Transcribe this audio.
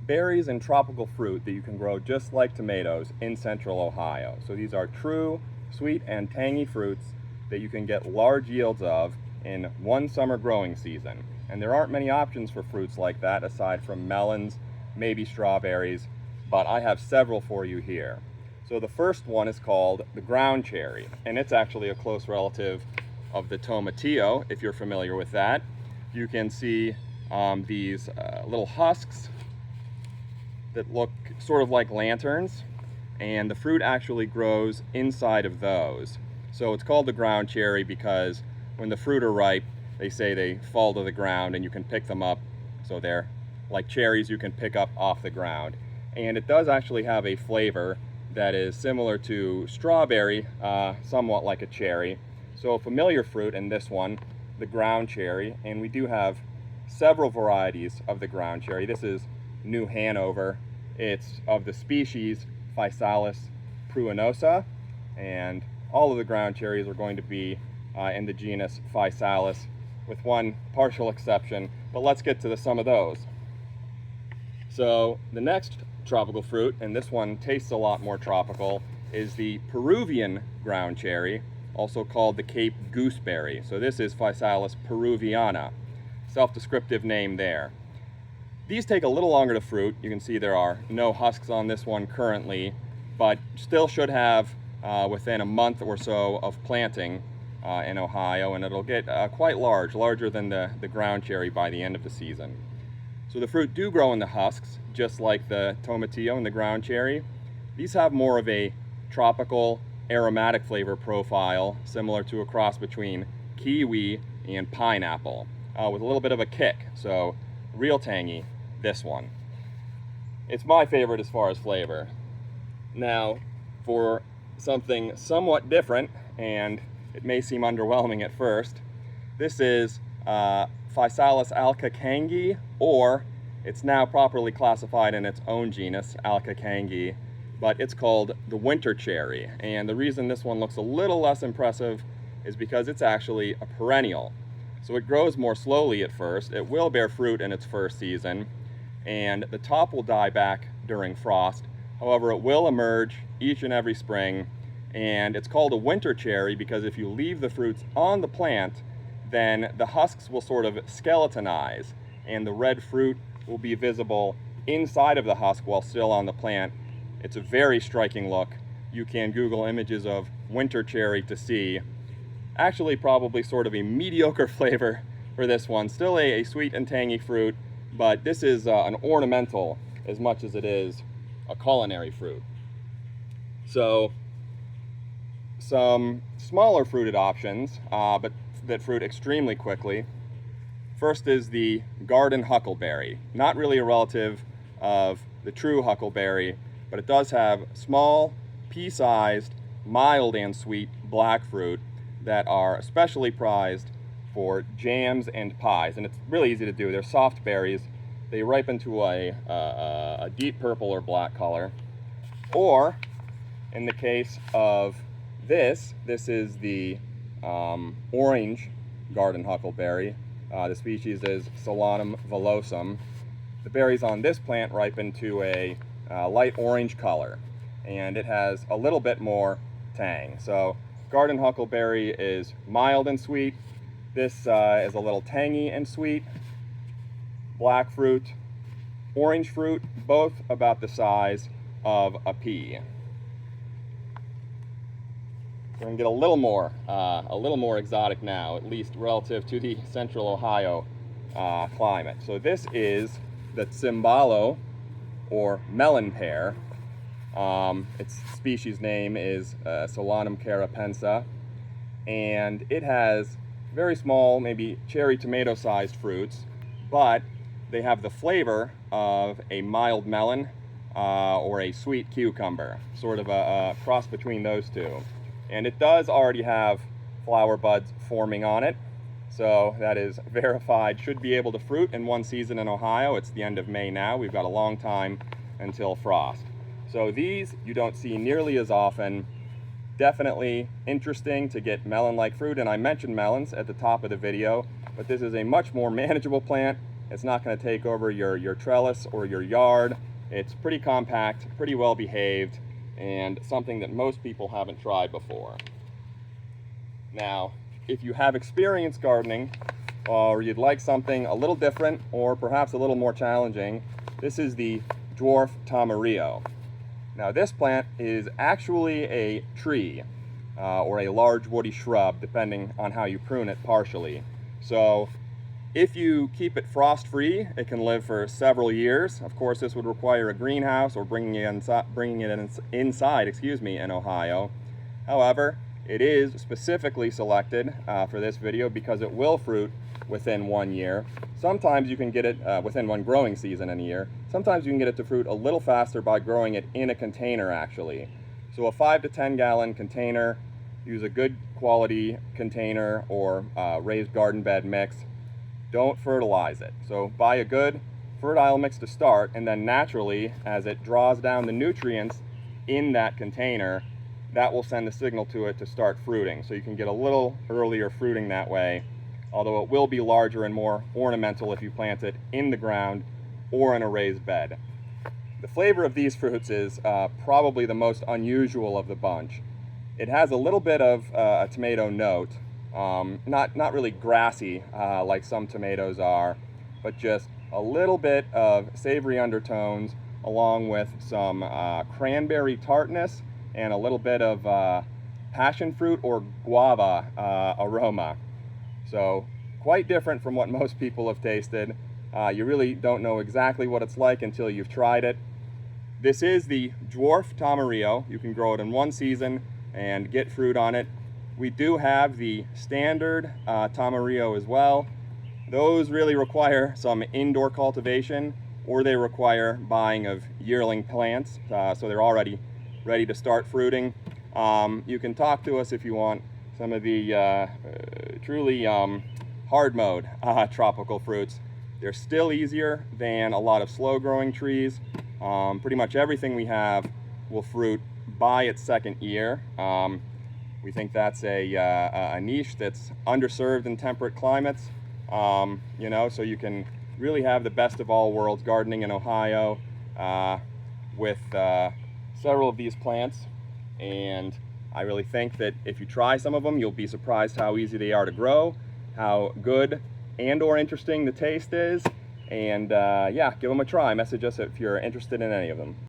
berries and tropical fruit that you can grow just like tomatoes in central Ohio. So these are true sweet and tangy fruits that you can get large yields of in one summer growing season. And there aren't many options for fruits like that aside from melons, maybe strawberries, but I have several for you here. So the first one is called the ground cherry, and it's actually a close relative of the tomatillo, if you're familiar with that. You can see these little husks that look sort of like lanterns, and the fruit actually grows inside of those. So it's called the ground cherry because when the fruit are ripe, they say they fall to the ground and you can pick them up. So they're like cherries you can pick up off the ground. And it does actually have a flavor that is similar to strawberry, somewhat like a cherry. So a familiar fruit in this one, the ground cherry, and we do have several varieties of the ground cherry. This is New Hanover. It's of the species Physalis pruinosa, and all of the ground cherries are going to be in the genus Physalis, with one partial exception, but let's get to some of those. So the next tropical fruit, and this one tastes a lot more tropical, is the Peruvian ground cherry, also called the Cape gooseberry. So this is Physalis peruviana, self-descriptive name there. These take a little longer to fruit. You can see there are no husks on this one currently, but still should have within a month or so of planting in Ohio, and it'll get quite large, larger than the ground cherry by the end of the season. So the fruit do grow in the husks, just like the tomatillo and the ground cherry. These have more of a tropical aromatic flavor profile, similar to a cross between kiwi and pineapple, with a little bit of a kick. So real tangy, this one. It's my favorite as far as flavor. Now, for something somewhat different, and it may seem underwhelming at first, this is Physalis alcacangi, or it's now properly classified in its own genus, alcacangi, but it's called the winter cherry. And the reason this one looks a little less impressive is because it's actually a perennial. So it grows more slowly at first. It will bear fruit in its first season, and the top will die back during frost. However, it will emerge each and every spring, and it's called a winter cherry because if you leave the fruits on the plant, then the husks will sort of skeletonize, and the red fruit will be visible inside of the husk while still on the plant. It's a very striking look. You can Google images of winter cherry to see. Actually, probably sort of a mediocre flavor for this one. Still a sweet and tangy fruit, but this is an ornamental as much as it is a culinary fruit. So, some smaller fruited options, but that fruit extremely quickly. First is the garden huckleberry. Not really a relative of the true huckleberry, but it does have small, pea-sized, mild and sweet black fruit that are especially prized for jams and pies. And it's really easy to do. They're soft berries. They ripen to a deep purple or black color. Or, in the case of this is the orange garden huckleberry. The species is Solanum villosum. The berries on this plant ripen to a light orange color, and it has a little bit more tang. So garden huckleberry is mild and sweet. This is a little tangy and sweet. Black fruit, orange fruit, both about the size of a pea. We're going to get a little more exotic now, at least relative to the central Ohio climate. So this is the Cimballo, or melon pear. Its species name is Solanum carapensa, and it has very small, maybe cherry tomato sized fruits, but they have the flavor of a mild melon or a sweet cucumber, sort of a cross between those two. And it does already have flower buds forming on it, so that is verified. Should be able to fruit in one season in Ohio. It's the end of May now. We've got a long time until frost. So these you don't see nearly as often. Definitely interesting to get melon-like fruit, and I mentioned melons at the top of the video, but this is a much more manageable plant It's not going to take over your trellis or your yard. It's pretty compact, pretty well behaved, and something that most people haven't tried before. Now, if you have experience gardening, or you'd like something a little different or perhaps a little more challenging, this is the dwarf Tamarillo. Now, this plant is actually a tree or a large woody shrub, depending on how you prune it partially. So if you keep it frost-free, it can live for several years. Of course, this would require a greenhouse or bringing it inside, in Ohio. However, it is specifically selected for this video because it will fruit within 1 year. Sometimes you can get it within one growing season in a year. Sometimes you can get it to fruit a little faster by growing it in a container, actually. So a 5 to 10 gallon container, use a good quality container or raised garden bed mix. Don't fertilize it. So buy a good fertile mix to start, and then naturally, as it draws down the nutrients in that container, that will send a signal to it to start fruiting. So you can get a little earlier fruiting that way, although it will be larger and more ornamental if you plant it in the ground or in a raised bed. The flavor of these fruits is probably the most unusual of the bunch. It has a little bit of a tomato note, not really grassy like some tomatoes are, but just a little bit of savory undertones along with some cranberry tartness and a little bit of passion fruit or guava aroma. So quite different from what most people have tasted. You really don't know exactly what it's like until you've tried it. This is the dwarf Tamarillo. You can grow it in one season and get fruit on it. We do have the standard Tamarillo as well. Those really require some indoor cultivation, or they require buying of yearling plants, so they're already ready to start fruiting. You can talk to us if you want some of the truly hard mode tropical fruits. They're still easier than a lot of slow growing trees. Pretty much everything we have will fruit by its second year. We think that's a niche that's underserved in temperate climates, so you can really have the best of all worlds gardening in Ohio with several of these plants. And I really think that if you try some of them, you'll be surprised how easy they are to grow, how good and or interesting the taste is. And yeah, give them a try. Message us if you're interested in any of them.